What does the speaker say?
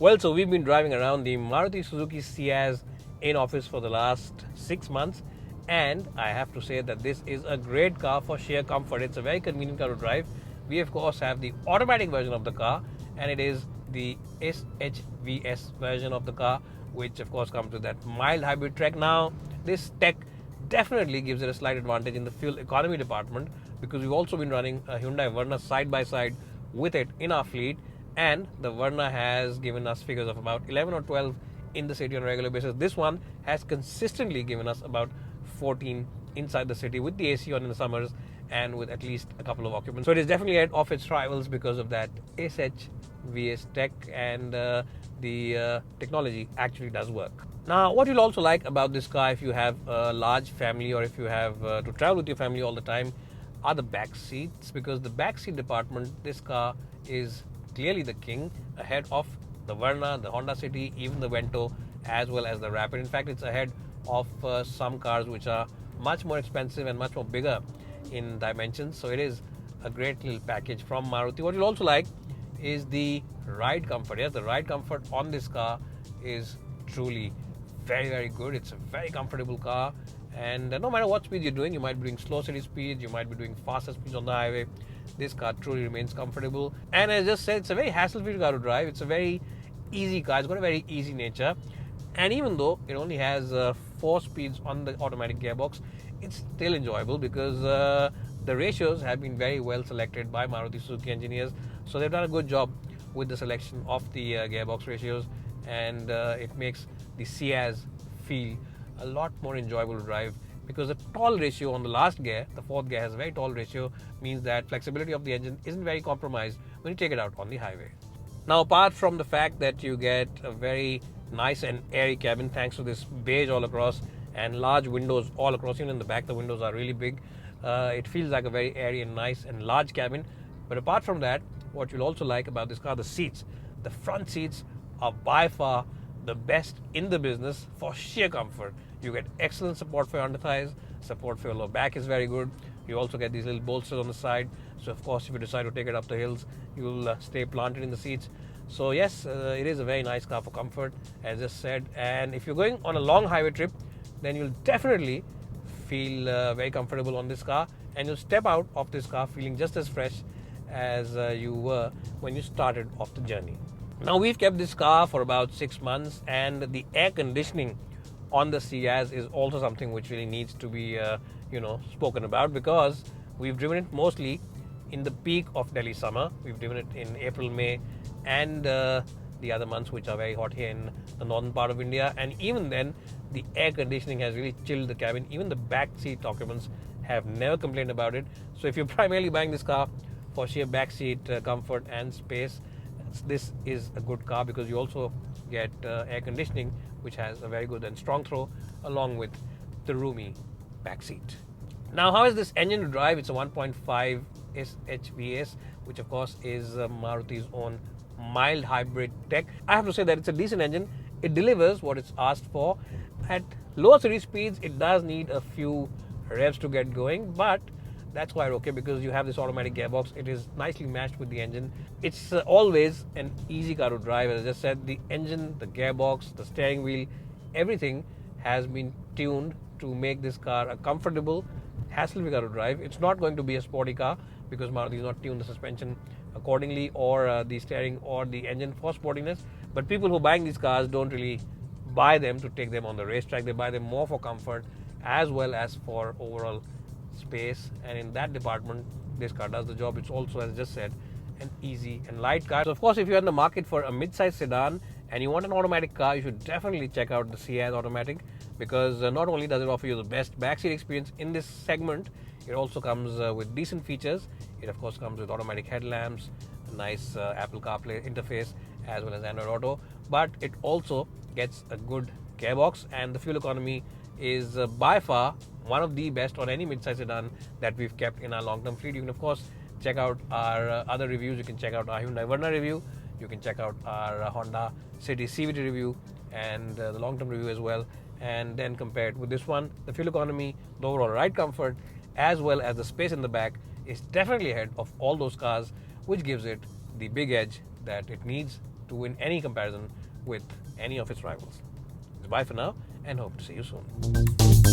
Well, so we've been driving around the Maruti Suzuki Ciaz in office for the last 6 months, and I have to say that this is a great car for sheer comfort. It's a very convenient car to drive. We of course have the automatic version of the car, and it is the SHVS version of the car, which of course comes with that mild hybrid tech. Now, this tech definitely gives it a slight advantage in the fuel economy department, because we've also been running a Hyundai Verna side by side with it in our fleet, and the Verna has given us figures of about 11 or 12 in the city on a regular basis. This one has consistently given us about 14 inside the city with the AC on in the summers and with at least a couple of occupants. So it is definitely ahead of its rivals because of that SHVS tech, and the technology actually does work. Now, what you'll also like about this car, if you have a large family or if you have to travel with your family all the time, are the back seats, because the back seat department, this car is clearly the king, ahead of the Verna, the Honda City, even the Vento, as well as the Rapid. In fact, it's ahead of some cars which are much more expensive and much more bigger in dimensions. So it is a great little package from Maruti. What you'll also like is the ride comfort. Yes, the ride comfort on this car is truly very, very good. It's a very comfortable car, and no matter what speed you're doing, you might be doing slow city speeds, you might be doing faster speeds on the highway, this car truly remains comfortable. And as I just said, it's a very hassle-free car to drive. It's a very easy car. It's got a very easy nature, and even though it only has 4 speeds on the automatic gearbox, it's still enjoyable, because the ratios have been very well selected by Maruti Suzuki engineers. So they've done a good job with the selection of the gearbox ratios, and it makes the Ciaz feel a lot more enjoyable to drive, because the tall ratio on the last gear, the 4th gear, has a very tall ratio, means that flexibility of the engine isn't very compromised when you take it out on the highway. Now, apart from the fact that you get a very nice and airy cabin thanks to this beige all across and large windows all across, even in the back the windows are really big, it feels like a very airy and nice and large cabin. But apart from that, what you'll also like about this car, the seats. The front seats are by far the best in the business for sheer comfort. You get excellent support for your under thighs, support for your lower back is very good. You also get these little bolsters on the side, so of course if you decide to take it up the hills, you'll stay planted in the seats. So yes, it is a very nice car for comfort, as I said. And if you're going on a long highway trip, then you'll definitely feel very comfortable on this car, and you'll step out of this car feeling just as fresh as you were when you started off the journey. Now, we've kept this car for about 6 months, and the air conditioning on the Ciaz is also something which really needs to be spoken about, because we've driven it mostly in the peak of Delhi summer. We've driven it in April, May, and the other months which are very hot here in the northern part of India, and even then the air conditioning has really chilled the cabin. Even the back seat occupants have never complained about it. So if you're primarily buying this car for sheer back seat comfort and space, this is a good car, because you also get air conditioning, which has a very good and strong throw, along with the roomy back seat. Now, how is this engine to drive? It's a 1.5 SHVS, which of course is Maruti's own mild hybrid tech. I have to say that it's a decent engine. It delivers what it's asked for. At lower city speeds, it does need a few revs to get going, but that's quite okay, because you have this automatic gearbox. It is nicely matched with the engine. It's always an easy car to drive. As I just said, the engine, the gearbox, the steering wheel, everything has been tuned to make this car a comfortable, hassle-free car to drive. It's not going to be a sporty car, because Maruti has not tuned the suspension accordingly, or the steering or the engine for sportiness. But people who are buying these cars don't really buy them to take them on the racetrack. They buy them more for comfort as well as for overall space, and in that department this car does the job. It's also, as I just said, an easy and light car. So of course, if you're in the market for a mid-size sedan and you want an automatic car, you should definitely check out the Ciaz automatic, because not only does it offer you the best backseat experience in this segment, it also comes with decent features. It of course comes with automatic headlamps, a nice Apple Carplay interface, as well as Android Auto, but it also gets a good gearbox, and the fuel economy is by far one of the best on any mid-size sedan that we've kept in our long-term fleet. You can of course check out our other reviews. You can check out our Hyundai Verna review, you can check out our Honda City CVT review, and the long-term review as well, and then compare it with this one. The fuel economy, the overall ride comfort, as well as the space in the back is definitely ahead of all those cars, which gives it the big edge that it needs to win any comparison with any of its rivals. Bye for now, and hope to see you soon.